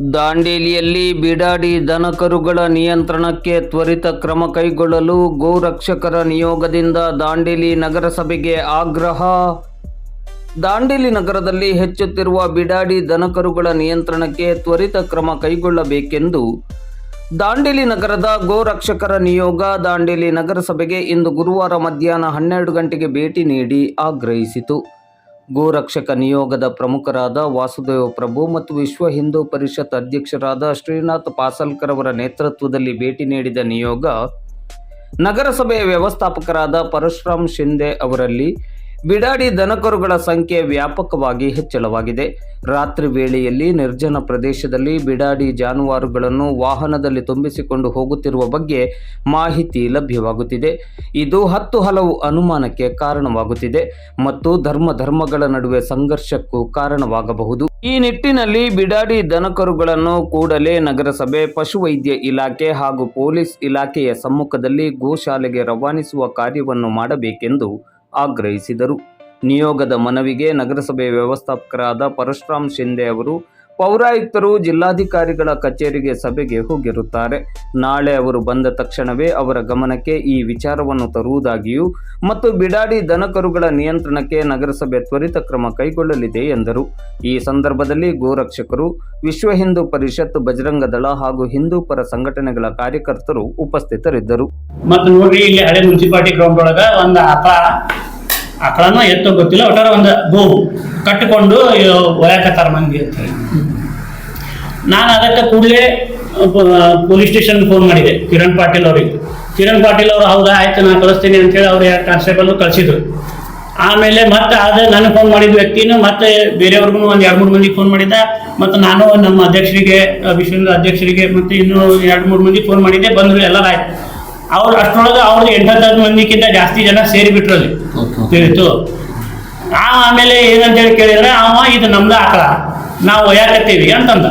ದಾಂಡೇಲಿಯಲ್ಲಿ ಬಿಡಾಡಿ ದನಕರುಗಳ ನಿಯಂತ್ರಣಕ್ಕೆ ತ್ವರಿತ ಕ್ರಮ ಕೈಗೊಳ್ಳಲು ಗೋರಕ್ಷಕರ ನಿಯೋಗದಿಂದ ದಾಂಡೇಲಿ ನಗರಸಭೆಗೆ ಆಗ್ರಹ. ದಾಂಡೇಲಿ ನಗರದಲ್ಲಿ ಹೆಚ್ಚುತ್ತಿರುವ ಬಿಡಾಡಿ ದನಕರುಗಳ ನಿಯಂತ್ರಣಕ್ಕೆ ತ್ವರಿತ ಕ್ರಮ ಕೈಗೊಳ್ಳಬೇಕೆಂದು ದಾಂಡೇಲಿ ನಗರದ ಗೋರಕ್ಷಕರ ನಿಯೋಗ ದಾಂಡೇಲಿ ನಗರಸಭೆಗೆ ಇಂದು ಗುರುವಾರ ಮಧ್ಯಾಹ್ನ 12 ಗಂಟೆಗೆ ಭೇಟಿ ನೀಡಿ ಆಗ್ರಹಿಸಿತು. ಗೋರಕ್ಷಕ ನಿಯೋಗದ ಪ್ರಮುಖರಾದ ವಾಸುದೇವ ಪ್ರಭು ಮತ್ತು ವಿಶ್ವ ಹಿಂದೂ ಪರಿಷತ್ ಅಧ್ಯಕ್ಷರಾದ ಶ್ರೀನಾಥ್ ಪಾಸಲ್ಕರ್ ಅವರ ನೇತೃತ್ವದಲ್ಲಿ ಭೇಟಿ ನೀಡಿದ ನಿಯೋಗ ನಗರಸಭೆಯ ವ್ಯವಸ್ಥಾಪಕರಾದ ಪರಶುರಾಮ್ ಶಿಂದೆ ಅವರಲ್ಲಿ ಬಿಡಾಡಿ ದನಕರುಗಳ ಸಂಖ್ಯೆ ವ್ಯಾಪಕವಾಗಿ ಹೆಚ್ಚಳವಾಗಿದೆ. ರಾತ್ರಿ ವೇಳೆಯಲ್ಲಿ ನಿರ್ಜನ ಪ್ರದೇಶದಲ್ಲಿ ಬಿಡಾಡಿ ಜಾನುವಾರುಗಳನ್ನು ವಾಹನದಲ್ಲಿ ತುಂಬಿಸಿಕೊಂಡು ಹೋಗುತ್ತಿರುವ ಬಗ್ಗೆ ಮಾಹಿತಿ ಲಭ್ಯವಾಗುತ್ತಿದೆ. ಇದು ಹಲವು ಅನುಮಾನಕ್ಕೆ ಕಾರಣವಾಗುತ್ತಿದೆ ಮತ್ತು ಧರ್ಮಗಳ ನಡುವೆ ಸಂಘರ್ಷಕ್ಕೂ ಕಾರಣವಾಗಬಹುದು. ಈ ನಿಟ್ಟಿನಲ್ಲಿ ಬಿಡಾಡಿ ದನಕರುಗಳನ್ನು ಕೂಡಲೇ ನಗರಸಭೆ, ಪಶುವೈದ್ಯ ಇಲಾಖೆ ಹಾಗೂ ಪೊಲೀಸ್ ಇಲಾಖೆಯ ಸಮ್ಮುಖದಲ್ಲಿ ಗೋಶಾಲೆಗೆ ರವಾನಿಸುವ ಕಾರ್ಯವನ್ನು ಮಾಡಬೇಕೆಂದು ಆಗ್ರಹಿಸಿದರು. ನಿಯೋಗದ ಮನವಿಗೆ ನಗರಸಭೆ ವ್ಯವಸ್ಥಾಪಕರಾದ ಪರಶುರಾಮ್ ಶಿಂದೆ ಅವರು ಪೌರಾಯುಕ್ತರು, ಜಿಲ್ಲಾಧಿಕಾರಿಗಳ ಕಚೇರಿಗೆ ಸಭೆಗೆ ಹೋಗಿರುತ್ತಾರೆ. ನಾಳೆ ಅವರು ಬಂದ ತಕ್ಷಣವೇ ಅವರ ಗಮನಕ್ಕೆ ಈ ವಿಚಾರವನ್ನು ತರುವುದಾಗಿಯೂ ಮತ್ತು ಬಿಡಾಡಿ ದನಕರುಗಳ ನಿಯಂತ್ರಣಕ್ಕೆ ನಗರಸಭೆ ತ್ವರಿತ ಕ್ರಮ ಕೈಗೊಳ್ಳಲಿದೆ ಎಂದರು. ಈ ಸಂದರ್ಭದಲ್ಲಿ ಗೋರಕ್ಷಕರು, ವಿಶ್ವ ಹಿಂದೂ ಪರಿಷತ್, ಬಜರಂಗ ದಳ ಹಾಗೂ ಹಿಂದೂ ಪರ ಸಂಘಟನೆಗಳ ಕಾರ್ಯಕರ್ತರು ಉಪಸ್ಥಿತರಿದ್ದರು. ಮತ್ತು ನೋಡ್ರಿ, ಇಲ್ಲಿ ಹಳೆ ಮುನ್ಸಿಪಾಲಿಟಿ ಗ್ರೌಂಡ್ ಒಳಗ ಒಂದು ಆಕಳನೋ ಎತ್ತೋ ಗೊತ್ತಿಲ್ಲ, ಒಟ್ಟಾರ ಒಂದು ಗೋವು ಕಟ್ಟಿಕೊಂಡು ಒಯ್ಯಾಕತ್ತಾರ ಮಂದಿ ಅಂತ ಹೇಳಿ ನಾನು ಅದಕ್ಕೆ ಕೂಡಲೇ ಪೊಲೀಸ್ ಸ್ಟೇಷನ್ಗೆ ಫೋನ್ ಮಾಡಿದೆ ಕಿರಣ್ ಪಾಟೀಲ್ ಅವರಿಗೆ. ಕಿರಣ್ ಪಾಟೀಲ್ ಅವರು ಹೌದಾ ಆಯ್ತು ನಾನು ಕಳಿಸ್ತೀನಿ ಅಂತೇಳಿ ಅವ್ರು ಕಾನ್ಸ್ಟೇಬಲ್ ಕಳಿಸಿದ್ರು. ಆಮೇಲೆ ಮತ್ತೆ ಅದೇ ನನಗೆ ಫೋನ್ ಮಾಡಿದ ವ್ಯಕ್ತಿನೂ ಮತ್ತೆ ಬೇರೆಯವ್ರಿಗೂ ಒಂದು 2-3 ಮಂದಿಗೆ ಫೋನ್ ಮಾಡಿದ್ದ. ಮತ್ತು ನಾನು ನಮ್ಮ ಅಧ್ಯಕ್ಷರಿಗೆ, ವಿಶ್ವದ ಅಧ್ಯಕ್ಷರಿಗೆ ಮತ್ತು ಇನ್ನೂ 2-3 ಮಂದಿಗೆ ಫೋನ್ ಮಾಡಿದ್ದೆ. ಬಂದರು, ಎಲ್ಲರೂ ಆಯ್ತು. ಅವ್ರು ಅಷ್ಟರೊಳಗೆ ಅವ್ರದ್ದು 8-10 ಮಂದಿಗಿಂತ ಜಾಸ್ತಿ ಜನ ಸೇರಿಬಿಟ್ರು ಅಲ್ಲಿ ತಿಳಿತು. ಆಮೇಲೆ ಏನಂತೇಳಿ ಕೇಳಿದ್ರೆ, ಇದು ನಮ್ದು ಆಕಳ, ನಾವು ಒಯ್ಯಾಕತ್ತೀವಿ ಅಂತಂದ.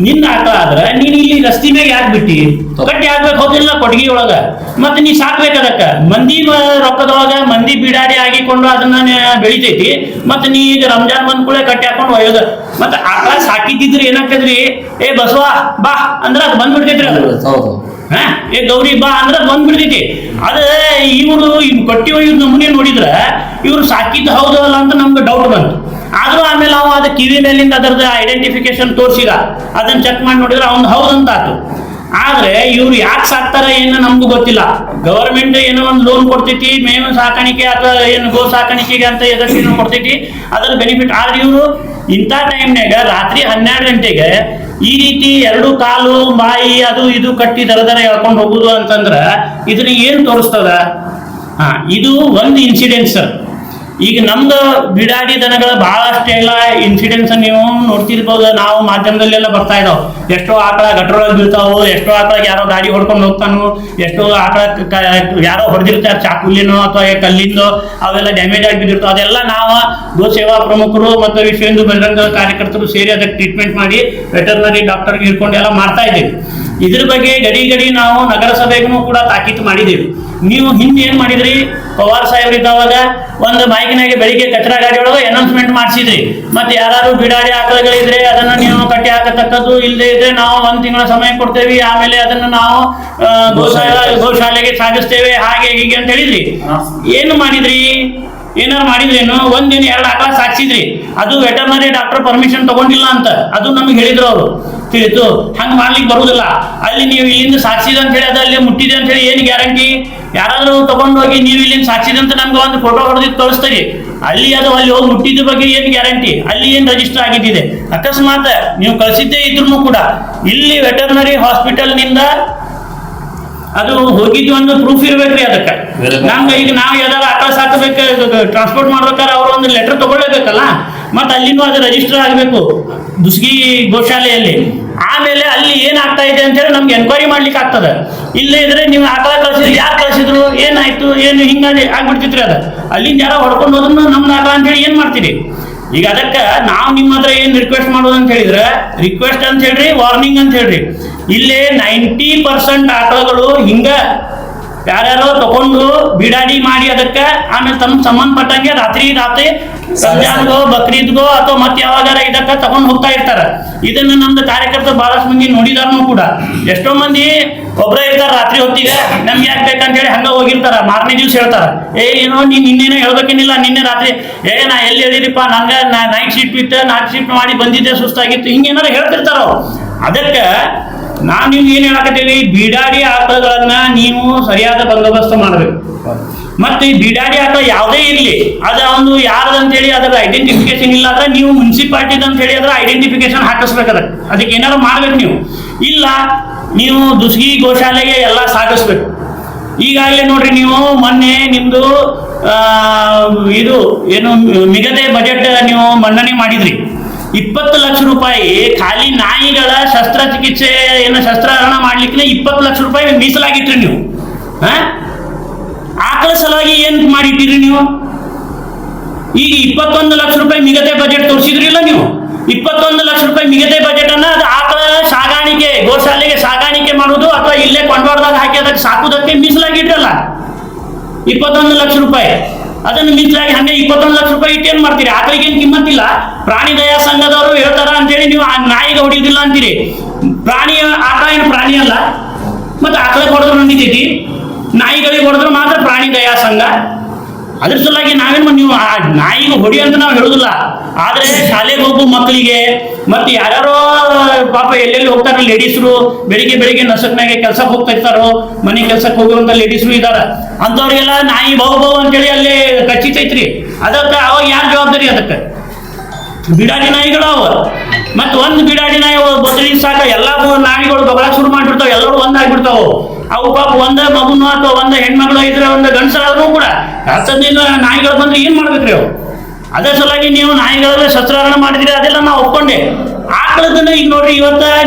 ನಿನ್ನ ಆಕಳ ಆದ್ರೆ ನೀನು ಇಲ್ಲಿ ರಸ್ತಿ ಮ್ಯಾಗ ಯಾಕೆ ಬಿಟ್ಟಿ? ಕಟ್ಟಿ ಹಾಕ್ಬೇಕು ಹೋದಿಲ್ಲ ಕೊಟ್ಟಿಗೆ ಒಳಗ, ಮತ್ತೆ ನೀ ಸಾಕ್ಬೇಕು ಅದಕ್ಕೆ. ಮಂದಿ ರೊಕ್ಕದೊಳಗ ಮಂದಿ ಬಿಡಾಡಿ ಆಗಿಕೊಂಡು ಅದನ್ನ ಬೆಳಿತೈತಿ. ಮತ್ತೆ ನೀ ಈಗ ರಂಜಾನ್ ಬಂದ್ ಕೂಡ ಕಟ್ಟಿ ಹಾಕೊಂಡು ಒಯ್ಯೋದ. ಮತ್ತೆ ಆಕಳ ಸಾಕಿದ್ದಿದ್ರಿ ಏನಾಗ್ತದ್ರಿ, ಏ ಬಸವ ಬಾ ಅಂದ್ರೆ ಅದು ಬಂದ್ಬಿಡ್ತೈತ್ರಿ. ಅದು ಏ ಗೌರಿ ಬಾ ಅಂದ್ರೆ ಬಂದ್ಬಿಡ್ತೈತಿ. ಅದ ಇವರು ಕೊಟ್ಟಿ ಒಯ್ಯೋದ್ ನಮೂನೆ ನೋಡಿದ್ರೆ ಇವ್ರು ಸಾಕಿದ್ದು ಹೌದಲ್ಲ ಅಂತ ನಮ್ಗೆ ಡೌಟ್ ಬಂತು. ಆದ್ರೂ ಆಮೇಲೆ ನಾವು ಅದು ಕಿವಿ ಮೇಲಿಂದ ಅದರದ್ದು ಐಡೆಂಟಿಫಿಕೇಶನ್ ತೋರಿಸಿದ, ಅದನ್ನ ಚೆಕ್ ಮಾಡಿ ನೋಡಿದ್ರೆ ಅವ್ನು ಹೌದಂತ ಆಯ್ತು. ಆದ್ರೆ ಇವ್ರು ಯಾಕೆ ಸಾಕ್ತಾರ ಏನು ನಮ್ಗೂ ಗೊತ್ತಿಲ್ಲ. ಗವರ್ಮೆಂಟ್ ಏನೋ ಒಂದು ಲೋನ್ ಕೊಡ್ತೈತಿ, ಮೇವು ಸಾಕಾಣಿಕೆ ಅಥವಾ ಏನು ಗೋ ಸಾಕಾಣಿಕೆಗೆ ಅಂತ ಎದಕ್ಕೇನೋ ಕೊಡ್ತೈತಿ, ಅದರ ಬೆನಿಫಿಟ್. ಆದ್ರೆ ಇವರು ಇಂಥ ಟೈಮ್ನಾಗ ರಾತ್ರಿ 12 ಗಂಟೆಗೆ ಈ ರೀತಿ 2 ಕಾಲು ಬಾಯಿ ಅದು ಇದು ಕಟ್ಟಿ ದರ ಹೇಳ್ಕೊಂಡು ಹೋಗುದು ಅಂತಂದ್ರ ಇದನ್ನ ಏನ್ ತೋರಿಸ್ತದ? ಇದು ಒಂದು ಇನ್ಸಿಡೆನ್ಸ್ ಸರ್. ಈಗ ನಮ್ದು ಬಿಡಾಡಿ ದನಗಳ ಬಹಳಷ್ಟೆಲ್ಲ ಇನ್ಸಿಡೆನ್ಸ್ ನೀವು ನೋಡ್ತಿರ್ಬೋದು. ನಾವು ಮಾಧ್ಯಮದಲ್ಲೆಲ್ಲ ಬರ್ತಾ ಇದಾವ. ಎಷ್ಟೋ ಆಕಳ ಗಟ್ರೊಳಗೆ ಬೀಳ್ತಾವು, ಎಷ್ಟೋ ಆಕಳಗೆ ಯಾರೋ ಗಾಡಿ ಹೊಡ್ಕೊಂಡು ಹೋಗ್ತಾನು, ಎಷ್ಟೋ ಆಕಳ ಯಾರೋ ಹೊಡೆದಿರ್ತಾರೆ ಚಾಕುಲಿನೋ ಅಥವಾ ಕಲ್ಲಿಂದೋ, ಅವೆಲ್ಲ ಡ್ಯಾಮೇಜ್ ಆಗಿ ಬಿದ್ದಿರ್ತಾವ. ಅದೆಲ್ಲ ನಾವು ಗೋ ಸೇವಾ ಪ್ರಮುಖರು ಮತ್ತು ವಿಶ್ವ ಹಿಂದೂ ಬಜರಂಗ ಕಾರ್ಯಕರ್ತರು ಸೇರಿ ಅದಕ್ಕೆ ಟ್ರೀಟ್ಮೆಂಟ್ ಮಾಡಿ ವೆಟರ್ನರಿ ಡಾಕ್ಟರ್ಗೆ ಹಿಡ್ಕೊಂಡು ಎಲ್ಲ ಮಾಡ್ತಾ ಇದ್ದೀವಿ. ಇದ್ರ ಬಗ್ಗೆ ಗಡಿ ನಾವು ನಗರಸಭೆಗೂ ಕೂಡ ತಾಕೀತು ಮಾಡಿದ್ದೀವಿ. ನೀವು ಹಿಂದೆ ಏನ್ ಮಾಡಿದ್ರಿ, ಪವಾರ್ ಸಾಹೇಬ್ರು ಇದ್ದಾವಾಗ ಒಂದು ಬೈಕ್ನಾಗೆ ಬೆಳಿಗ್ಗೆ ಕಚರಾ ಗಾಡಿ ಒಳಗೆ ಅನೌನ್ಸ್ಮೆಂಟ್ ಮಾಡಿಸಿದ್ರಿ. ಮತ್ತೆ ಯಾರು ಬಿಡಾಡಿ ಆಕಳಗಳಿದ್ರೆ ಅದನ್ನ ನೀವು ಕಟ್ಟಿ ಹಾಕತಕ್ಕದ್ದು, ಇಲ್ಲದೆ ಇದ್ರೆ ನಾವು 1 ತಿಂಗಳ ಸಮಯ ಕೊಡ್ತೇವೆ, ಆಮೇಲೆ ಅದನ್ನು ನಾವು ಗೋಶಾಲೆಗೆ ಸಾಗಿಸ್ತೇವೆ, ಹಾಗೆ ಹೀಗೆ ಅಂತ ಹೇಳಿದ್ರಿ. ಏನು ಮಾಡಿದ್ರಿ? ಏನಾರು ಮಾಡಿದ್ರೇನು? ಒಂದಿನ 2 ಆಕಳ ಸಾಕ್ಸಿದ್ರಿ. ಅದು ವೆಟರ್ನರಿ ಡಾಕ್ಟರ್ ಪರ್ಮಿಷನ್ ತಗೊಂಡಿಲ್ಲ ಅಂತ ಅದು ನಮ್ಗೆ ಹೇಳಿದ್ರು ಅವರು. ತಿಳಿತು, ಹಂಗ ಮಾಡ್ಲಿಕ್ಕೆ ಬರುವುದಿಲ್ಲ. ಅಲ್ಲಿ ನೀವು ಇಲ್ಲಿಂದ ಸಾಕ್ಷಿದ ಅಂತ ಹೇಳಿ ಅದು ಅಲ್ಲಿ ಮುಟ್ಟಿದೆ ಅಂತ ಹೇಳಿ ಏನು ಗ್ಯಾರಂಟಿ? ಯಾರಾದ್ರೂ ತಗೊಂಡು ಹೋಗಿ ನೀವು ಇಲ್ಲಿಂದ ಸಾಕ್ಷಿದ ಅಂತ ನಮ್ಗೆ ಒಂದು ಫೋಟೋ ಹೊಡೆದಿದ್ದು ತೋರಿಸ್ತೀರಿ, ಅಲ್ಲಿ ಅದು ಅಲ್ಲಿ ಹೋಗಿ ಮುಟ್ಟಿದ ಬಗ್ಗೆ ಏನು ಗ್ಯಾರಂಟಿ? ಅಲ್ಲಿ ಏನು ರಿಜಿಸ್ಟರ್ ಆಗಿದ್ದಿದೆ? ಅಕಸ್ಮಾತ್ ನೀವು ಕಳಿಸಿದ್ದೇ ಇದ್ರು ಕೂಡ ಇಲ್ಲಿ ವೆಟರ್ನರಿ ಹಾಸ್ಪಿಟಲ್ನಿಂದ ಅದು ಹೋಗಿದ್ದು ಒಂದು ಪ್ರೂಫ್ ಇರ್ಬೇಕ್ರಿ. ಅದಕ್ಕೆ ನಮ್ಗೆ ಈಗ ನಾವು ಯಾವ್ದಾರು ಆಕಳ ಸಾಕಬೇಕು, ಟ್ರಾನ್ಸ್ಪೋರ್ಟ್ ಮಾಡ್ಬೇಕಾದ್ರೆ ಅವ್ರು ಒಂದು ಲೆಟರ್ ತಗೊಳ್ಳೇಬೇಕಲ್ಲ. ಮತ್ತೆ ಅಲ್ಲಿನೂ ಅದು ರಿಜಿಸ್ಟರ್ ಆಗಬೇಕು ದುಸ್ಗಿ ಗೋಶಾಲೆಯಲ್ಲಿ. ಆಮೇಲೆ ಅಲ್ಲಿ ಏನಾಗ್ತಾ ಇದೆ ಅಂತ ಹೇಳಿ ನಮ್ಗೆ ಎನ್ಕ್ವೈರಿ ಮಾಡ್ಲಿಕ್ಕೆ ಆಗ್ತದೆ. ಇಲ್ಲೇ ಇದ್ರೆ ನೀವು ಆಕಳ ಕಳಿಸಿದ್ರು, ಯಾರು ಕಳಿಸಿದ್ರು, ಏನಾಯ್ತು, ಏನು ಹಿಂಗಾಗಿ ಆಗ್ಬಿಡ್ತಿದ್ರಿ. ಅದು ಅಲ್ಲಿಂದ ಯಾರೋ ಹೊಡ್ಕೊಂಡು ಹೋದ್ರೂ ನಮ್ದು ಆಕಳ ಅಂತ ಹೇಳಿ ಏನ್ ಮಾಡ್ತೀರಿ? ಈಗ ಅದಕ್ಕೆ ನಾವು ನಿಮ್ಮ ಹತ್ರ ಏನ್ ರಿಕ್ವೆಸ್ಟ್ ಮಾಡೋದು ಅಂತ ಹೇಳಿದ್ರೆ, ರಿಕ್ವೆಸ್ಟ್ ಅಂತ ಹೇಳ್ರಿ, ವಾರ್ನಿಂಗ್ ಅಂತ ಹೇಳ್ರಿ. ಇಲ್ಲೇ 90% ಆಕಳಗಳು ಹಿಂಗ ಯಾರ್ಯಾರೋ ತಗೊಂಡು ಬಿಡಾಡಿ ಮಾಡಿ ಅದಕ್ಕೆ ಆಮೇಲೆ ತಮ್ಮ ಸಂಬಂಧಪಟ್ಟಂಗೆ ರಾತ್ರಿ ರಂಜಾನ್ಗೋ ಬಕ್ರೀದ್ಗೋ ಅಥವಾ ಮತ್ತೆ ಯಾವಾಗಾರ ಇದಕ್ಕೆ ತಗೊಂಡು ಹೋಗ್ತಾ ಇರ್ತಾರ. ಇದನ್ನ ನಮ್ದು ಕಾರ್ಯಕರ್ತ ಬಹಳಷ್ಟು ಮಂದಿ ನೋಡಿದಾರನು ಕೂಡ. ಎಷ್ಟೋ ಮಂದಿ ಒಬ್ಬರೇ ಇರ್ತಾರ ರಾತ್ರಿ ಹೊತ್ತಿಗೆ, ನಮ್ಗೆ ಯಾಕೆ ಬೇಕಂತ ಹೇಳಿ ಹಂಗ ಹೋಗಿರ್ತಾರ. ಮಾರನೇ ದಿವ್ಸ ಹೇಳ್ತಾರ, ಏನೋ ನೀನ್ ನಿನ್ನೇನೋ ಹೇಳ್ಬೇಕೇನಿಲ್ಲ, ನಿನ್ನೆ ರಾತ್ರಿ ನಾ ಎಲ್ಲಿ ಹೇಳಿರಿಪ್ಪ, ನಂಗೆ ನೈಟ್ ಶಿಫ್ಟ್ ಇತ್ತು, ನೈಟ್ ಶಿಫ್ಟ್ ಮಾಡಿ ಬಂದಿದ್ದೆ, ಸುಸ್ತಾಗಿತ್ತು, ಹಿಂಗೇನಾರು ಹೇಳ್ತಿರ್ತಾರ. ಅದಕ್ಕೆ ನಾವು ನೀವು ಏನ್ ಹೇಳಕತ್ತೀವಿ, ಬೀಡಾಡಿ ಆಕಳಗಳನ್ನ ನೀವು ಸರಿಯಾದ ಬಂದೋಬಸ್ತ್ ಮಾಡಬೇಕು. ಮತ್ತೆ ಈ ಬೀಡಾಡಿ ಆಕಳ ಯಾವುದೇ ಇರಲಿ, ಅದ ಒಂದು ಯಾರದಂತೇಳಿ ಅದರ ಐಡೆಂಟಿಫಿಕೇಶನ್ ಇಲ್ಲ ಅಂದ್ರೆ ನೀವು ಮುನ್ಸಿಪಾಲ್ಟಿದ ಅಂತ ಹೇಳಿ ಅದರ ಐಡೆಂಟಿಫಿಕೇಶನ್ ಹಾಕಿಸ್ಬೇಕು. ಅದಕ್ಕೆ ಏನಾದ್ರು ಮಾಡ್ಬೇಕು ನೀವು. ಇಲ್ಲ ನೀವು ದುಸ್ಗಿ ಗೋಶಾಲೆಗೆ ಎಲ್ಲ ಸಾಗಿಸ್ಬೇಕು. ಈಗಾಗಲೇ ನೋಡ್ರಿ, ನೀವು ಮೊನ್ನೆ ನಿಮ್ದು ಇದು ಏನು ಮಿಗದೆ ಬಜೆಟ್ ನೀವು ಮಂಡನೆ ಮಾಡಿದ್ರಿ. 20 ಲಕ್ಷ ರೂಪಾಯಿ ಖಾಲಿ ನಾಯಿಗಳ ಶಸ್ತ್ರಚಿಕಿತ್ಸೆ ಶಸ್ತ್ರಹರಣ ಮಾಡ್ಲಿಕ್ಕೆ 20 ಲಕ್ಷ ರೂಪಾಯಿ ಮೀಸಲಾಗಿಟ್ರಿ ನೀವು. ಆಕಳ ಸಲುವಾಗಿ ಏನ್ ಮಾಡಿಟ್ಟಿರಿ ನೀವು? ಈಗ 21 ಲಕ್ಷ ರೂಪಾಯಿ ಮಿಗತೆ ಬಜೆಟ್ ತೋರಿಸಿದ್ರಿಲ್ಲ ನೀವು. 21 ಲಕ್ಷ ರೂಪಾಯಿ ಮಿಗತೆ ಬಜೆಟ್ ಅನ್ನ ಅದು ಆಕಳ ಸಾಗಾಣಿಕೆ, ಗೋಶಾಲೆಗೆ ಸಾಗಾಣಿಕೆ ಮಾಡುದು ಅಥವಾ ಇಲ್ಲೇ ಕೊಂಡವಾಡದಾಗ ಹಾಕಿ ಅದಕ್ಕೆ ಸಾಕುದಕ್ಕೆ ಮೀಸಲಾಗಿಟ್ರಲ್ಲ 21 ಲಕ್ಷ ರೂಪಾಯಿ. ಅದನ್ನು ಮೀಸಲಾಗಿ ಹಂಗೆ 21 ಲಕ್ಷ ರೂಪಾಯಿ ಇಟ್ಟೇನ್ ಮಾಡ್ತೀರಿ? ಆಕಳಿಗೆ ಏನ್ ಕಿಮ್ಮತ್ತಿಲ್ಲ. ಪ್ರಾಣಿ ದಯಾ ಸಂಘದವರು ಹೇಳ್ತಾರ ಅಂತೇಳಿ ನೀವು ಆ ನಾಯಿಗೆ ಹೊಡಿಯೋದಿಲ್ಲ ಅಂತೀರಿ. ಆಕಳ ಏನು ಪ್ರಾಣಿ ಅಲ್ಲ? ಮತ್ತೆ ಆಕಳಿಗೆ ಹೊಡೆದ್ರು ನಡೀತೈತಿ, ನಾಯಿಗಳಿಗೆ ಹೊಡೆದ್ರು ಮಾತ್ರ ಪ್ರಾಣಿ ದಯಾ ಸಂಘ. ಅದ್ರ ಸಲುವಾಗಿ ನಾವೇನು ನೀವು ಆ ನಾಯಿಗೆ ಹೊಡಿ ಅಂತ ನಾವು ಹೇಳುದಿಲ್ಲ. ಆದ್ರೆ ಶಾಲೆಗೆ ಹೋಗೋ ಮಕ್ಕಳಿಗೆ ಮತ್ತೆ ಯಾರ್ಯಾರೋ ಪಾಪ ಎಲ್ಲೆಲ್ಲಿ ಹೋಗ್ತಾರ ಲೇಡೀಸ್ರು, ಬೆಳಿಗ್ಗೆ ನಸಕ್ನಾಗೆ ಕೆಲ್ಸಕ್ಕೆ ಹೋಗ್ತಾ ಇರ್ತಾರೋ, ಮನೆ ಕೆಲ್ಸಕ್ಕೆ ಹೋಗುವಂತ ಲೇಡೀಸ್ರು ಇದಾರ, ಅಂತವ್ರಿಗೆಲ್ಲ ನಾಯಿ ಬಹು ಅಂತೇಳಿ ಅಲ್ಲಿ ಕಚ್ಚಿತೈತ್ರಿ. ಅದಕ್ಕೆ ಅವಾಗ ಯಾರು ಜವಾಬ್ದಾರಿ? ಅದಕ್ಕೆ ಬಿಡಾಡಿ ನಾಯಿಗಳು ಅವ. ಮತ್ತೆ ಒಂದು ಬಿಡಾಡಿ ನಾಯಿ ಬದಲಿ ಸಾಕ ಎಲ್ಲ ನಾಯಿಗಳು ಬಗಳಕ್ಕೆ ಶುರು ಮಾಡಿಬಿಡ್ತಾವ, ಎಲ್ಲರೂ ಒಂದಾಗ್ಬಿಡ್ತಾವ. ಅವು ಪಾಪ ಒಂದ ಮಗುನು ಅಥವಾ ಒಂದ ಹೆಣ್ಮಗಳು ಇದ್ರೆ ಒಂದು ಗಂಡಸರಾದ್ರೂ ಕೂಡ 10 ನಾಯಿಗಳು ಬಂದ್ರೆ ಏನ್ ಮಾಡ್ಬೇಕ್ರಿ ಅವು? ಅದೇ ಸಲುವಾಗಿ ನೀವು ನಾಯಿಗಳ ಶಸ್ತ್ರಹರಣ ಮಾಡಿದ್ರಿ, ಅದೆಲ್ಲ ನಾವು ಒಪ್ಕೊಂಡೆ. ಆಕಳದನ್ನ ಈಗ ನೋಡ್ರಿ,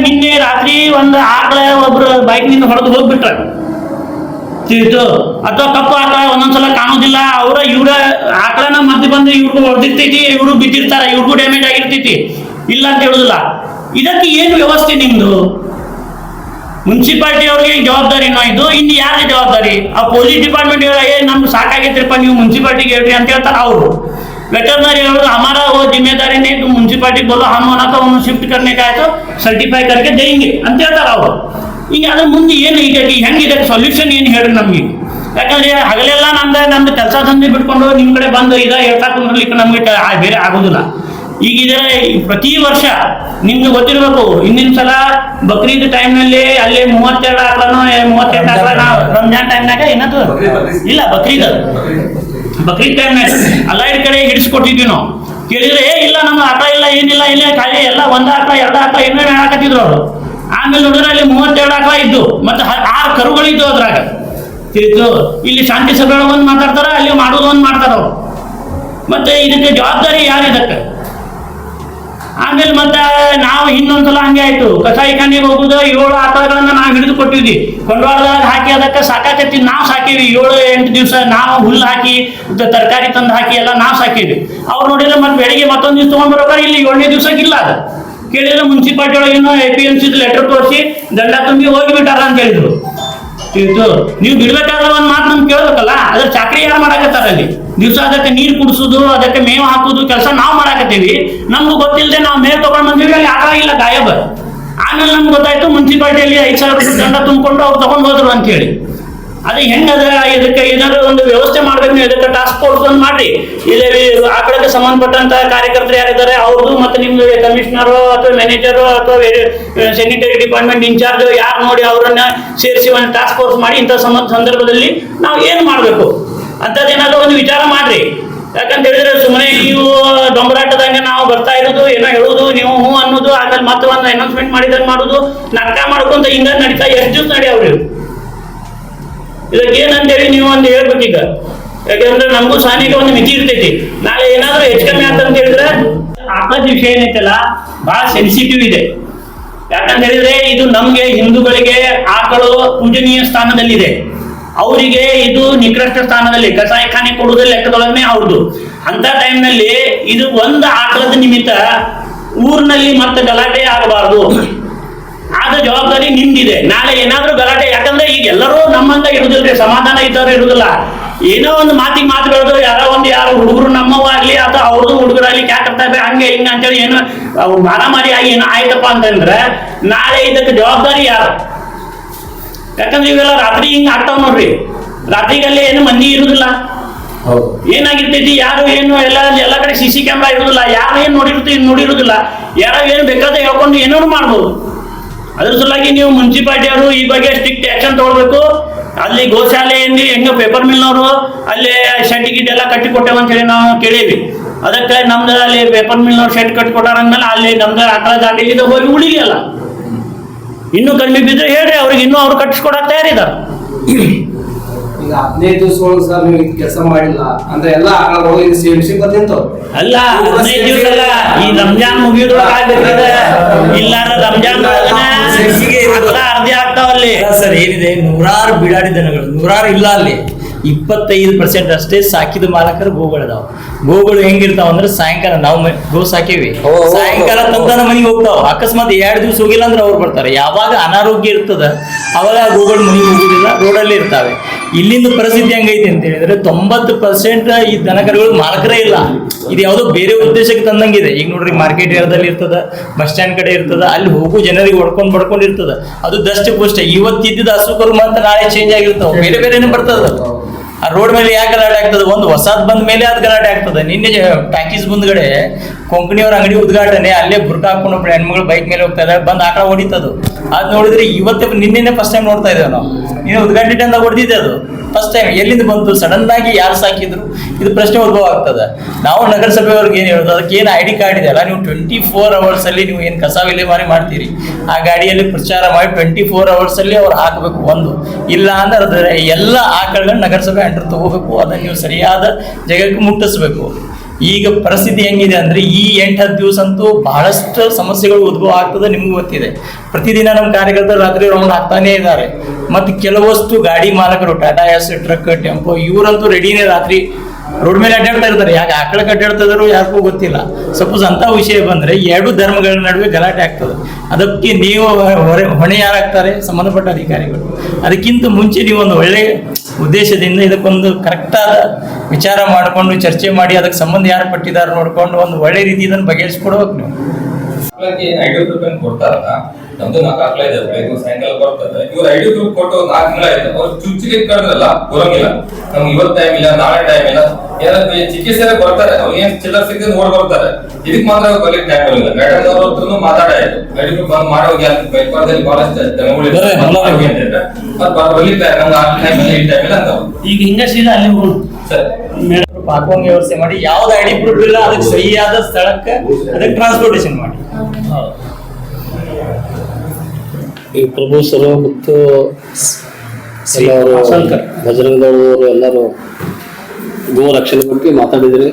ನಿನ್ನೆ ರಾತ್ರಿ ಒಂದು ಆಕಳ ಒಬ್ರು ಬೈಕ್ನಿಂದ ಹೊಡೆದು ಹೋಗ್ಬಿಟ್ರ ತಿಳಿತು. ಅಥವಾ ಕಪ್ಪು ಆಕಳ ಒಂದೊಂದ್ಸಲ ಕಾಣೋದಿಲ್ಲ, ಇವ್ರ ಆಕಳನ ಮಧ್ಯೆ ಬಂದು ಇವ್ರಿಗೂ ಹೊಡೆದಿರ್ತೈತಿ, ಇವ್ರು ಬಿದ್ದಿರ್ತಾರ, ಇವ್ರಿಗೂ ಡ್ಯಾಮೇಜ್ ಆಗಿರ್ತೈತಿ, ಇಲ್ಲ ಅಂತ ಹೇಳುದಿಲ್ಲ. ಇದಕ್ಕೆ ಏನು ವ್ಯವಸ್ಥೆ ನಿಮ್ದು? ಮುನ್ಸಿಪಾಲ್ಟಿ ಅವ್ರಿಗೆ ಜವಾಬ್ದಾರಿನೋ ಇದು? ಇನ್ನು ಯಾರಿಗೆ ಜವಾಬ್ದಾರಿ? ಆ ಪೊಲೀಸ್ ಡಿಪಾರ್ಟ್ಮೆಂಟ್ ನಮ್ಗೆ ಸಾಕಾಗೈತ್ರಿಪ್ಪ, ನೀವು ಮುನ್ಸಿಪಾಲ್ಟಿಗೆ ಹೇಳ್ರಿ ಅಂತ ಹೇಳ್ತಾರ ಅವರು. वेटरनरी हमारा वो जिम्मेदारी नहीं, तुम म्यूनसिपालिटी बोलो, हम होना तो उन्हें शिफ्ट करने का है तो सर्टिफाई करके देंगे ಅಂತ ಹೇಳ್ತಾರ ಅವರು. ಈಗ ಅದ್ರ ಮುಂದೆ ಏನು ಈಗ ಹೆಂಗಿದೆ ಸೊಲ್ಯೂಷನ್ ಏನು ಹೇಳ್ರಿ ನಮ್ಗೆ? ಯಾಕಂದ್ರೆ ಹಗಲೆಲ್ಲ ನಮ್ದು ಕೆಲಸ ದಂಧೆ ಬಿಟ್ಕೊಂಡು ನಿಮ್ ಕಡೆ ಬಂದು ಹೇಳ್ತಾ ಕುಂದ್ರಲಿಕ್ಕೆ ನಮ್ಗೆ ಬೇರೆ ಆಗೋದಿಲ್ಲ. ಈಗ ಇದರ ಪ್ರತಿ ವರ್ಷ ನಿಮ್ಗೆ ಗೊತ್ತಿರ್ಬೇಕು, ಹಿಂದಿನ ಸಲ ಬಕ್ರೀದ್ ಟೈಮ್ನಲ್ಲಿ ಅಲ್ಲಿ 32 ಆಕಳನೋ 38 ಆಕಳ ರಂಜಾನ್ ಟೈಮ್ನಾಗ ಏನದು ಇಲ್ಲ ಬಕ್ರೀದ್ ಟೈಮ್ನಾಗ ಅಲ್ಲೈಡ್ ಕಡೆ ಹಿಡಿಸ್ಕೊಟ್ಟಿದ್ವಿ ನಾವು. ಕೇಳಿದ್ರೆ ಇಲ್ಲ ನಮ್ಮ ಆಕಳ ಇಲ್ಲ, ಏನಿಲ್ಲ, ಇಲ್ಲ ಖಾಲಿ ಎಲ್ಲ 1 ಆಕಳ 2 ಆಕಳ ಏನೇನು ಹಾಕತ್ತಿದ್ರು ಅವರು. ಆಮೇಲೆ ನೋಡಿದ್ರೆ ಅಲ್ಲಿ 32 ಆಕಳ ಇದ್ದು, ಮತ್ತೆ 6 ಕರುಗಳಿದ್ದು ಅದ್ರಾಗ ತಿಳಿತು. ಇಲ್ಲಿ ಶಾಂತಿ ಸಭೆ ಒಂದು ಮಾತಾಡ್ತಾರ, ಅಲ್ಲಿ ಮಾಡೋದು ಒಂದು ಮಾಡ್ತಾರ ಅವರು. ಮತ್ತೆ ಇದಕ್ಕೆ ಜವಾಬ್ದಾರಿ ಯಾರು ಇದಕ್ಕೆ? ಆಮೇಲೆ ಮತ್ತೆ ನಾವು ಇನ್ನೊಂದ್ಸಲ ಹಂಗೆ ಆಯ್ತು, ಕಸಾಯಿಖಾನೆಗೆ ಹೋಗುದು 7 ಆಕಳಗಳನ್ನ ನಾವು ಹಿಡಿದು ಕೊಟ್ಟಿದ್ವಿ, ಕೊಂಡವಾಳದಾಗ ಹಾಕಿ ಅದಕ್ಕೆ ಸಾಕಾಕತ್ತಿ ನಾವು ಸಾಕಿವಿ. 7-8 ದಿವಸ ನಾವು ಹುಲ್ಲು ಹಾಕಿ ತರಕಾರಿ ತಂದು ಹಾಕಿ ಎಲ್ಲ ನಾವು ಸಾಕಿವಿ. ಅವ್ರು ನೋಡಿದ್ರೆ ಮತ್ತೆ ಬೆಳಿಗ್ಗೆ ಮತ್ತೊಂದು ದಿವಸ ತಗೊಂಡ್ಬರ್ಬೇಕಾದ್ರೆ ಇಲ್ಲಿ 7ನೇ ದಿವಸಕ್ಕೆ ಇಲ್ಲ. ಅದು ಕೇಳಿದ್ರೆ ಮುನ್ಸಿಪಾಲ್ಟಿ ಒಳಗೇನೋ APMC ಲೆಟರ್ ತೋರಿಸಿ ದಂಡ ತುಂಬಿ ಹೋಗಿಬಿಟ್ಟಾರ ಅಂತ ಹೇಳಿದ್ರು. ನೀವು ಬಿಡ್ಬೇಕಾದ್ರೆ ಒಂದು ಮಾತು ನಮ್ಗೆ ಕೇಳ್ಬೇಕಲ್ಲ, ಅದ್ರ ಚಾಕ್ರಿ ಯಾರು ಮಾಡಾಕತ್ತಾರ ಅಲ್ಲಿ? ದಿವಸ ಅದಕ್ಕೆ ನೀರು ಕುಡಿಸೋದು, ಅದಕ್ಕೆ ಮೇವು ಹಾಕೋದು ಕೆಲಸ ನಾವು ಮಾಡಾಕತ್ತೀವಿ. ನಮ್ಗೆ ಗೊತ್ತಿಲ್ಲದೆ ನಾವು ಮೇವು ತಗೊಂಡ್ ಬಂದಿವಿ, ಅಲ್ಲಿ ಆಕಳ ಇಲ್ಲ, ಗಾಯಬ. ಆಮೇಲೆ ನಮ್ಗೆ ಗೊತ್ತಾಯ್ತು ಮುನ್ಸಿಪಾಲ್ಟಿಯಲ್ಲಿ 5,000 ರೂಪಾಯಿ ದಂಡ ತುಂಬಿಕೊಂಡು ಅವ್ರು ತಗೊಂಡ್ ಹೋದ್ರು ಅಂತ ಹೇಳಿ. ಅದೇ ಹೆಂಗದ? ಇದಕ್ಕೆ ಏನಾದ್ರು ಒಂದು ವ್ಯವಸ್ಥೆ ಮಾಡ್ಬೇಕು. ಇದಕ್ಕೆ ಟಾಸ್ಕ್ ಫೋರ್ಸ್ ಒಂದು ಮಾಡ್ರಿ. ಇಲ್ಲಿ ಆಕಳಕ್ಕೆ ಸಂಬಂಧಪಟ್ಟಂತ ಕಾರ್ಯಕರ್ತರು ಯಾರಿದ್ದಾರೆ ಅವ್ರದ್ದು, ಮತ್ತೆ ನಿಮ್ದು ಕಮಿಷನರು ಅಥವಾ ಮ್ಯಾನೇಜರು ಅಥವಾ ಸ್ಯಾನಿಟರಿ ಡಿಪಾರ್ಟ್ಮೆಂಟ್ ಇನ್ಚಾರ್ಜ್ ಯಾರು ನೋಡಿ ಅವರನ್ನ ಸೇರಿಸಿ ಒಂದು ಟಾಸ್ಕ್ ಫೋರ್ಸ್ ಮಾಡಿ ಇಂಥ ಸಂದರ್ಭದಲ್ಲಿ ನಾವು ಏನು ಮಾಡಬೇಕು ಅಂತದೇನಾದ್ರೂ ಒಂದು ವಿಚಾರ ಮಾಡ್ರಿ. ಯಾಕಂತ ಹೇಳಿದ್ರೆ ಸುಮ್ಮನೆ ನೀವು ಡೊಂಬರಾಟದಂಗೆ ನಾವು ಬರ್ತಾ ಇರೋದು, ಏನೋ ಹೇಳೋದು, ನೀವು ಹ್ಞೂ ಅನ್ನೋದು, ಆಮೇಲೆ ಮತ್ತೆ ಒಂದು ಅನೌನ್ಸ್ಮೆಂಟ್ ಮಾಡಿದಂಗೆ ಮಾಡೋದು, ನಾಟಕ ಮಾಡ್ಕೊಂತ ಹಿಂಗ ನಡೀತಾ ಎಷ್ಟು ದಿವಸ ನಡೆಯವ್ರಿ? ಇದಕ್ಕೆ ಏನಂತೇಳಿ ನೀವು ಒಂದು ಹೇಳ್ಬೇಕೀಗ. ಯಾಕಂದ್ರೆ ನಮಗೂ ಸಾನಿಗೆ ಒಂದು ಮಿತಿ ಇರ್ತೈತಿ. ನಾಳೆ ಏನಾದ್ರೂ ಹೆಚ್ಚು ಕಮ್ಮಿ ಅಂತ ಹೇಳಿದ್ರೆ ಆಕಳದ ವಿಷಯ ಏನೈತಲ್ಲ ಬಹಳ ಸೆನ್ಸಿಟಿವ್ ಇದೆ. ಯಾಕಂತ ಹೇಳಿದ್ರೆ ಇದು ನಮ್ಗೆ ಹಿಂದೂಗಳಿಗೆ ಆಕಳು ಪೂಜನೀಯ ಸ್ಥಾನದಲ್ಲಿದೆ, ಅವರಿಗೆ ಇದು ನಿಕೃಷ್ಟ ಸ್ಥಾನದಲ್ಲಿ, ಕಸಾಯಿಖಾನೆ ಕೊಡುವುದ ಲೆಕ್ಕದೊಳಗನೆ ಅವ್ರದ್ದು. ಅಂತ ಟೈಮ್ನಲ್ಲಿ ಇದು ಒಂದು ಆಕಳದ ನಿಮಿತ್ತ ಊರಿನಲ್ಲಿ ಮತ್ತೆ ಗಲಾಟೆ ಆಗಬಾರ್ದು. ಆದ ಜವಾಬ್ದಾರಿ ಜವಾಬ್ದಾರಿ ನಿಮ್ದಿದೆ. ನಾಳೆ ಏನಾದ್ರೂ ಗಲಾಟೆ, ಯಾಕಂದ್ರೆ ಈಗ ಎಲ್ಲರೂ ನಮ್ಮಂಗ ಇರುದಿಲ್ರಿ, ಸಮಾಧಾನ ಇದ್ದವ್ರು ಇರುದಿಲ್ಲ. ಏನೋ ಒಂದು ಮಾತಿಗೆ ಮಾತು ಬೆಳೆದು ಯಾರು ಹುಡುಗರು ನಮ್ಮವ ಆಗ್ಲಿ ಅಥವಾ ಅವ್ರದ್ದು ಹುಡುಗರಾಗ್ಲಿ ಕ್ಯಾಕರ್ತಾರೆ ಹಂಗೆ ಹಿಂಗ ಅಂತೇಳಿ ಏನೋ ಮಾರಾಮಾರಿ ಆಗಿ ಏನೋ ಆಯ್ತಪ್ಪ ಅಂತಂದ್ರೆ ನಾಳೆ ಇದಕ್ಕೆ ಜವಾಬ್ದಾರಿ ಯಾರು? ಯಾಕಂದ್ರೆ ಇವೆಲ್ಲ ರಾತ್ರಿ ಹಿಂಗ ಆಗ್ತಾವ ನೋಡ್ರಿ. ರಾತ್ರಿಗಲ್ಲೇ ಏನು ಮಂದಿ ಇರುದಿಲ್ಲ, ಏನಾಗಿರ್ತೈತಿ ಯಾರು ಏನು ಎಲ್ಲ ಕಡೆ CC ಕ್ಯಾಮ್ರಾ ಇರುದಿಲ್ಲ, ಯಾರು ಏನ್ ನೋಡಿರುದಿಲ್ಲ, ಯಾರೋ ಏನು ಬೇಕಾದ್ರೆ ಹೇಳ್ಕೊಂಡು ಏನೋ ಮಾಡ್ಬೋದು. ಅದ್ರ ಸಲುವಾಗಿ ನೀವು ಮುನ್ಸಿಪಾಲಿಟಿ ಅವರು ಈ ಬಗ್ಗೆ ಸ್ಟ್ರಿಕ್ಟ್ ಆಕ್ಷನ್ ತಗೊಳ್ಬೇಕು. ಅಲ್ಲಿ ಗೋಶಾಲೆಯಲ್ಲಿ ಹೆಂಗ ಪೇಪರ್ ಮಿಲ್ನವರು ಅಲ್ಲಿ ಶೆಡ್ ಗಿಡ್ ಎಲ್ಲ ಕಟ್ಟಿ ಕೊಟ್ಟೇವ ಅಂತ ಹೇಳಿ ನಾವು ಕೇಳೀವಿ. ಅದಕ್ಕೆ ನಮ್ದು ಅಲ್ಲಿ ಪೇಪರ್ ಮಿಲ್ನವ್ರು ಶೆಡ್ ಕಟ್ಟಿಕೊಟ್ಟಾರಂದ್ಮೇಲೆ ಅಲ್ಲಿ ನಮ್ದು ಆಕಳ ದಾಂಡಿಲಿಂದ ಹೋಗಿ ಉಳಿಯಲ್ಲ. ಇನ್ನೂ ಕಡಿಮೆ ಬಿದ್ದರೆ ಹೇಳ್ರಿ, ಅವ್ರಿಗೆ ಇನ್ನೂ ಅವ್ರು ಕಟ್ಟಿಸ್ಕೊಡಕ್ ತಯಾರಿದ್ದಾರೆ. ಈಗ 15 ದಿವಸ ಸರ್ ನೀವು ಕೆಲಸ ಮಾಡಿಲ್ಲ ಅಂದ್ರೆ ಎಲ್ಲ ತಿಂತು ಅಲ್ಲ. 15 ದಿವಸ ಅಲ್ಲ, ಈ ರಂಜಾನ್ ಮುಗಿಯೋದ್ರೊಳಗೆ ಇಲ್ಲಾರ ರಂಜಾನ್ ಅರ್ಧಿ ಆಗ್ತಾವಲ್ಲಿ. ಸರ್ ಏನಿದೆ, ನೂರಾರು ಬಿಡಾಡಿ ದನಗಳು, ನೂರಾರು ಇಲ್ಲ ಅಲ್ಲಿ 25% ಅಷ್ಟೇ ಸಾಕಿದ ಮಾಲಕರು ಗೋಗಳಿದಾವ. ಗೋಗಳು ಹೆಂಗಿರ್ತಾವ ಅಂದ್ರೆ ಸಾಯಂಕಾಲ ನಾವು ಗೋ ಸಾಕೇವಿ, ಸಾಯಂಕಾಲ ತಂದನ ಮನೆಗೆ ಹೋಗ್ತಾವ. ಅಕಸ್ಮಾತ್ 2 ದಿವಸ ಹೋಗಿಲ್ಲ ಅಂದ್ರೆ ಅವ್ರು ಬರ್ತಾರೆ. ಯಾವಾಗ ಅನಾರೋಗ್ಯ ಇರ್ತದ ಅವಾಗ ಗೋಗಳು ಮನೆಗೆ ಹೋಗುದಿಲ್ಲ, ರೋಡಲ್ಲಿ ಇರ್ತಾವೆ. ಇಲ್ಲಿಂದ ಪರಿಸ್ಥಿತಿ ಹೆಂಗೈತಿ ಅಂತ ಹೇಳಿದ್ರೆ 90% ಈ ದನಕರುಗಳು ಮಾಲಕರೇ ಇಲ್ಲ. ಇದು ಯಾವುದೋ ಬೇರೆ ಉದ್ದೇಶಕ್ಕೆ ತಂದಂಗಿದೆ. ಈಗ ನೋಡ್ರಿ, ಮಾರ್ಕೆಟ್ ಏರಿಯಾದಲ್ಲಿ ಇರ್ತದ, ಬಸ್ ಸ್ಟ್ಯಾಂಡ್ ಕಡೆ ಇರ್ತದ, ಅಲ್ಲಿ ಹೋಗು ಜನರಿಗೆ ಬಡ್ಕೊಂಡು ಇರ್ತದ. ಅದು ದಷ್ಟ ಪುಷ್ಟ ಇವತ್ತಿದ್ದ ಹಸುಕರು ಮತ್ತೆ ನಾಳೆ ಚೇಂಜ್ ಆಗಿರ್ತಾವ, ಬೇರೆ ಬೇರೆನೇ ಬರ್ತದ. ಆ ರೋಡ್ ಮೇಲೆ ಯಾಕೆ ಗಲಾಟೆ ಆಗ್ತದೆ? ಒಂದು ಹೊಸಾದ್ ಬಂದ ಮೇಲೆ ಅದು ಗಲಾಟೆ ಆಗ್ತದೆ. ನಿನ್ನೆ ಪ್ಯಾಕೇಜ್ ಮುಂದ್ಗಡೆ ಕೊಂಕಣಿಯವ್ರ ಅಂಗಡಿ ಉದ್ಘಾಟನೆ, ಅಲ್ಲೇ ಬುರ್ಕ ಹಾಕೊಂಡು ಒಬ್ಬರು ಹೆಣ್ಮಗಳು ಬೈಕ್ ಮೇಲೆ ಹೋಗ್ತಾ ಇದ್ದಾರೆ, ಬಂದು ಆಕಳ ಹೊಡಿತದು. ಅದ್ ನೋಡಿದ್ರೆ ನಿನ್ನೆ ಫಸ್ಟ್ ಟೈಮ್ ನೋಡ್ತಾ ಇದ್ದೇವೆ ನಾವು. ನೀನು ಉದ್ಘಾಟನೆ ಟೈಮ್ದಾಗ ಹೊಡೆದಿದ್ದೆ ಅದು ಫಸ್ಟ್ ಟೈಮ್. ಎಲ್ಲಿಂದ ಬಂತು ಸಡನ್ ಆಗಿ, ಯಾರು ಸಾಕಿದ್ರು? ಇದು ಪ್ರಶ್ನೆ ಉದ್ಭವ ಆಗ್ತದೆ. ನಾವು ನಗರಸಭೆಯವ್ರಿಗೆ ಏನು ಹೇಳೋದು, ಅದಕ್ಕೆ ಏನು ID ಕಾರ್ಡ್ ಇದೆ ಅಲ್ಲ, ನೀವು 24 hours ಅಲ್ಲಿ ನೀವು ಏನು ಕಸ ವಿಲೇವಾರಿ ಮಾಡ್ತೀರಿ ಆ ಗಾಡಿಯಲ್ಲಿ ಪ್ರಚಾರ ಮಾಡಿ 24 hours ಅಲ್ಲಿ ಅವ್ರು ಹಾಕಬೇಕು. ಒಂದು ಇಲ್ಲ ಅಂದ್ರೆ ಎಲ್ಲ ಆಕಳಗಳನ್ನ ನಗರಸಭೆ ಅಂಡರ್ ತಗೋಬೇಕು, ಅದನ್ನ ನೀವು ಸರಿಯಾದ ಜಾಗಕ್ಕೆ ಮುಟ್ಟಿಸ್ಬೇಕು. ಈಗ ಪರಿಸ್ಥಿತಿ ಹೆಂಗಿದೆ ಅಂದ್ರೆ ಈ 8-10 ದಿವಸ ಅಂತೂ ಬಹಳಷ್ಟು ಸಮಸ್ಯೆಗಳು ಉದ್ಭವ ಆಗ್ತದೆ. ನಿಮ್ಗೆ ಗೊತ್ತಿದೆ, ಪ್ರತಿದಿನ ನಮ್ಮ ಕಾರ್ಯಕರ್ತರು ರಾತ್ರಿ ರೌಂಡ್ ಹಾಕ್ತಾನೆ ಇದ್ದಾರೆ. ಮತ್ತೆ ಕೆಲವಷ್ಟು ಗಾಡಿ ಮಾಲಕರು, ಟಾಟಾ ಎಸ್, ಟ್ರಕ್, ಟೆಂಪೋ, ಇವರಂತೂ ರೆಡಿನೇ ರಾತ್ರಿ ರೋಡ್ ಮೇಲೆ ಅಡ್ಡಾಡ್ತಾ ಇರ್ತಾರೆ. ಯಾಕೆ ಆಕಳಕ್ಕೆ ಅಡ್ಡಾಡ್ತಾ ಇದಾರೋ ಯಾರಿಗೂ ಗೊತ್ತಿಲ್ಲ. ಸಪೋಸ್ ಅಂತ ವಿಷಯ ಬಂದ್ರೆ 2 ಧರ್ಮಗಳ ನಡುವೆ ಗಲಾಟೆ ಆಗ್ತದೆ. ಅದಕ್ಕೆ ನೀವು ಹೊಣೆ ಯಾರಾಗ್ತಾರೆ? ಸಂಬಂಧಪಟ್ಟ ಅಧಿಕಾರಿಗಳು. ಅದಕ್ಕಿಂತ ಮುಂಚೆ ನೀವು ಒಂದು ಒಳ್ಳೆ ಉದ್ದೇಶದಿಂದ ಇದಕ್ಕೊಂದು ಕರೆಕ್ಟಾದ ವಿಚಾರ ಮಾಡಿಕೊಂಡು ಚರ್ಚೆ ಮಾಡಿ ಅದಕ್ಕೆ ಸಂಬಂಧ ಯಾರು ಪಟ್ಟಿದ್ದಾರೆ ನೋಡ್ಕೊಂಡು ಒಂದು ಒಳ್ಳೆ ರೀತಿ ಇದನ್ನು ಬಗೆಹರಿಸ್ಕೊಡ್ಬೇಕು ನೀವು. ₹5 ಕೊಡ್ತಾರಲ್ಲ, ನಮ್ದು 4 ಆಕಳ ಇದೆ, ಬೆಳಗ್ಗೆ ಸಾಯಂಕಾಲ ಬರ್ತದೆ. ಇವ್ರು 5 ಕೊಟ್ಟು 4 ತಿಂಗಳ ಆಯ್ತು, ಅವ್ರು ಚುಚ್ಚಿಗೆ ಕಳೆದ್ರಲ್ಲ ಬರೋಂಗಿಲ್ಲ. ನಮ್ಗೆ ಇವತ್ತು ಟೈಮ್ ಇಲ್ಲ, ನಾಳೆ ಟೈಮ್ ಇಲ್ಲ, ಏನಾದ್ರು ಚಿಕಿತ್ಸೆ ಬರ್ತಾರೆ, ಅವ್ರಿಗೆ ಏನ್ ಚಿಲ್ಲರ್ ಸಿಕ್ಕಿದ್ರೆ ಓಡ್ ಬರ್ತಾರೆ. ಇದಕ್ ಮಾತ್ರ ಬರ್ಲಿಕ್ಕೆ ಟೈಮ್ ಬರೋಲ್ಲ. ಮೇಡಮ್ ಅವ್ರ ಹತ್ರ ಮಾತಾಡಾಯ್ತು, 5 ಬಂದ್ ಮಾಡೋಗಿ ಪೇಪರ್ದಲ್ಲಿ ಬಹಳಷ್ಟು ಬರ್ಲಿಕ್ಕೆ ನಮ್ಗೆ ಆ ಟೈಮ್ ಇಲ್ಲ, ಈ ಟೈಮ್ ಇಲ್ಲ ಅಂತ. ಈಗ ಹಿಂಗ ಸೀದಾ ಅಲ್ಲಿ ಹೋಗೋದು ಸರ್, ಹಾಕುವಂಗೆ ವ್ಯವಸ್ಥೆ ಮಾಡಿ, ಯಾವ್ದು ID ಪ್ರೂಫ್ ಇಲ್ಲ ಅದಕ್ಕೆ ಸರಿಯಾದ ಸ್ಥಳಕ್ಕೆ ಅದಕ್ಕೆ ಟ್ರಾನ್ಸ್ಪೋರ್ಟೇಷನ್ ಮಾಡಿ. ಈ ಪ್ರಭು ಸರ್ ಮತ್ತು ಎಲ್ಲರೂ ಬಜರಂಗದವರು ಎಲ್ಲರೂ ಗೋ ರಕ್ಷಣೆ ಬಗ್ಗೆ ಮಾತಾಡಿದರೆ,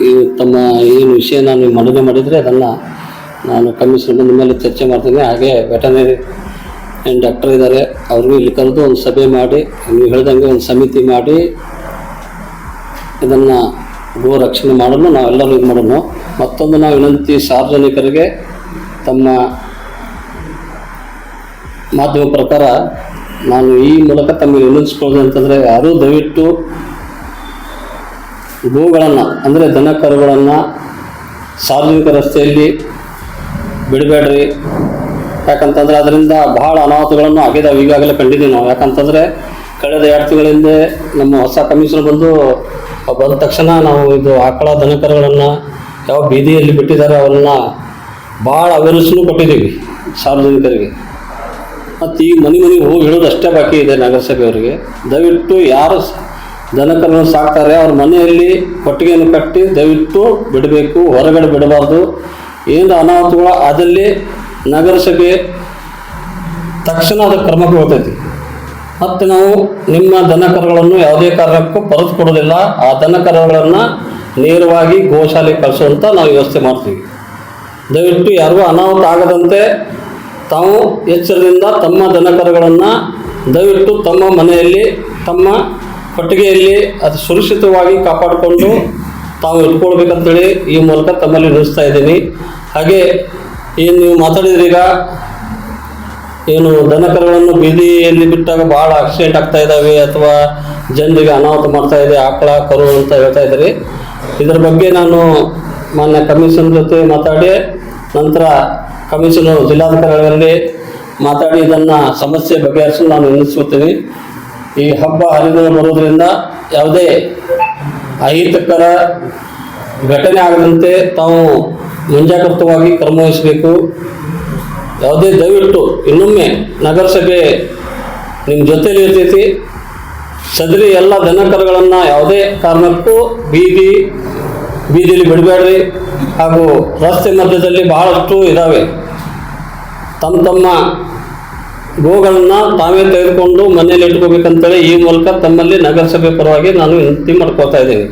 ಈ ತಮ್ಮ ಏನು ವಿಷಯ ನಾನು ಮನವಿ ಮಾಡಿದರೆ ಅದನ್ನು ನಾನು ಕಮಿಷನರ್ ಬಂದ ಮೇಲೆ ಚರ್ಚೆ ಮಾಡ್ತೀನಿ. ಹಾಗೆ ವೆಟರ್ನರಿ ಏನು ಡಾಕ್ಟರ್ ಇದ್ದಾರೆ ಅವ್ರಿಗೂ ಇಲ್ಲಿ ಕರೆದು ಒಂದು ಸಭೆ ಮಾಡಿ, ನೀವು ಹೇಳ್ದಂಗೆ ಒಂದು ಸಮಿತಿ ಮಾಡಿ ಇದನ್ನು ಗೋ ರಕ್ಷಣೆ ಮಾಡಲು ನಾವೆಲ್ಲರೂ ಇದು ಮಾಡೋಣ. ಮತ್ತೊಂದು ನಾವು ವಿನಂತಿ, ಸಾರ್ವಜನಿಕರಿಗೆ ತಮ್ಮ ಮಾಧ್ಯಮ ಪ್ರಕಾರ ನಾನು ಈ ಮೂಲಕ ತಮಗೆ ವಿನಂತಿಸ್ಕೊಳ್ಳೋದು ಅಂತಂದರೆ, ಯಾರೂ ದಯವಿಟ್ಟು ಗೋಗಳನ್ನು ಅಂದರೆ ದನ ಕರುಗಳನ್ನು ಸಾರ್ವಜನಿಕ ರಸ್ತೆಯಲ್ಲಿ ಬಿಡಬೇಡ್ರಿ. ಯಾಕಂತಂದರೆ ಅದರಿಂದ ಬಹಳ ಅನಾಹುತಗಳನ್ನು ಆಗಿದಾವೆ, ಈಗಾಗಲೇ ಕಂಡಿದ್ದೀವಿ ನಾವು. ಯಾಕಂತಂದರೆ ಕಳೆದ 2 ತಿಂಗಳಿಂದ ನಮ್ಮ ಹೊಸ ಕಮಿಷನರ್ ಬಂದ ತಕ್ಷಣ ನಾವು ಇದು ಆಕಳ ದನ ಕರುಗಳನ್ನು ಯಾವ ಬೀದಿಯಲ್ಲಿ ಬಿಟ್ಟಿದ್ದಾರೆ ಅವರನ್ನ ಭಾಳ ಅವೇರ್ನೆಸ್ನು ಕೊಟ್ಟಿದ್ದೀವಿ ಸಾರ್ವಜನಿಕರಿಗೆ. ಮತ್ತು ಈ ಮನೆಗೆ ಹೋಗಿ ಹೇಳೋದು ಅಷ್ಟೇ ಬಾಕಿ ಇದೆ ನಗರಸಭೆಯವರಿಗೆ. ದಯವಿಟ್ಟು ಯಾರು ದನಕರನ್ನು ಸಾಕ್ತಾರೆ ಅವ್ರ ಮನೆಯಲ್ಲಿ ಕೊಟ್ಟಿಗೆಯನ್ನು ಕಟ್ಟಿ ದಯವಿಟ್ಟು ಬಿಡಬೇಕು, ಹೊರಗಡೆ ಬಿಡಬಾರ್ದು. ಏನು ಅನಾಹುತಗಳು ಆದಲ್ಲಿ ನಗರಸಭೆ ತಕ್ಷಣ ಅದಕ್ಕೆ ಕ್ರಮ ಕೊಡ್ತೈತಿ. ಮತ್ತು ನಾವು ನಿಮ್ಮ ದನಕರುಗಳನ್ನು ಯಾವುದೇ ಕಾರಣಕ್ಕೂ ಪರತು ಕೊಡೋದಿಲ್ಲ. ಆ ದನಕರುಗಳನ್ನು ನೇರವಾಗಿ ಗೋಶಾಲೆಗೆ ಕಳಿಸುವಂಥ ನಾವು ವ್ಯವಸ್ಥೆ ಮಾಡ್ತೀವಿ. ದಯವಿಟ್ಟು ಯಾರಿಗೂ ಅನಾಹುತ ಆಗದಂತೆ ತಾವು ಎಚ್ಚರದಿಂದ ತಮ್ಮ ದನಕರುಗಳನ್ನು ದಯವಿಟ್ಟು ತಮ್ಮ ಮನೆಯಲ್ಲಿ ತಮ್ಮ ಕೊಟ್ಟಿಗೆಯಲ್ಲಿ ಅದು ಸುರಕ್ಷಿತವಾಗಿ ಕಾಪಾಡಿಕೊಂಡು ತಾವು ಇಟ್ಕೊಳ್ಬೇಕಂತೇಳಿ ಈ ಮೂಲಕ ತಮ್ಮಲ್ಲಿ ನಿಲ್ಲಿಸ್ತಾ ಇದ್ದೀನಿ. ಹಾಗೆ ಏನು ನೀವು ಮಾತಾಡಿದ್ರೀಗ ಏನು ದನಕರುಗಳನ್ನು ಬೀದಿಯಲ್ಲಿ ಬಿಟ್ಟಾಗ ಭಾಳ ಆಕ್ಸಿಡೆಂಟ್ ಆಗ್ತಾ ಇದ್ದಾವೆ ಅಥವಾ ಜನರಿಗೆ ಅನಾಹುತ ಮಾಡ್ತಾ ಇದೆ ಆಕಳ ಕರು ಅಂತ ಹೇಳ್ತಾ ಇದ್ದಾರೆ. ಇದರ ಬಗ್ಗೆ ನಾನು ಮಾನ್ಯ ಕಮಿಷನ್ ಜೊತೆ ಮಾತಾಡಿ ನಂತರ ಕಮಿಷನ್ ಜಿಲ್ಲಾಧಿಕಾರಿಗಳಲ್ಲಿ ಮಾತಾಡಿ ಇದನ್ನು ಸಮಸ್ಯೆ ಬಗೆಹರಿಸಲು ನಾನು ವಿನಂತಿಸುತ್ತೀನಿ. ಈ ಹಬ್ಬ ಹರಿದಿನ ಬರೋದ್ರಿಂದ ಯಾವುದೇ ಅಹಿತಕರ ಘಟನೆ ಆಗದಂತೆ ತಾವು ಮುಂಜಾಗ್ರತವಾಗಿ ಕ್ರಮ ವಹಿಸಬೇಕು. ಯಾವುದೇ ದಯವಿಟ್ಟು ಇನ್ನೊಮ್ಮೆ ನಗರಸಭೆ ನಿಮ್ಮ ಜೊತೆಲಿ ಇರ್ತೈತಿ. ಸದರಿ ಎಲ್ಲ ದನಕರುಗಳನ್ನು ಯಾವುದೇ ಕಾರಣಕ್ಕೂ ಬೀದಿಲಿ ಬಿಡಬೇಡ್ರಿ. ಹಾಗೂ ರಸ್ತೆ ಮಧ್ಯದಲ್ಲಿ ಬಹಳಷ್ಟು ಇದ್ದಾವೆ. ತಮ್ಮ ಗೋಗಳನ್ನು ತಾವೇ ತೆಗೆದುಕೊಂಡು ಮನೆಯಲ್ಲಿ ಇಟ್ಕೋಬೇಕಂತೇಳಿ ಈ ಮೂಲಕ ತಮ್ಮಲ್ಲಿ ನಗರಸಭೆ ಪರವಾಗಿ ನಾನು ವಿನಂತಿ ಮಾಡ್ಕೋತಾ ಇದ್ದೀನಿ.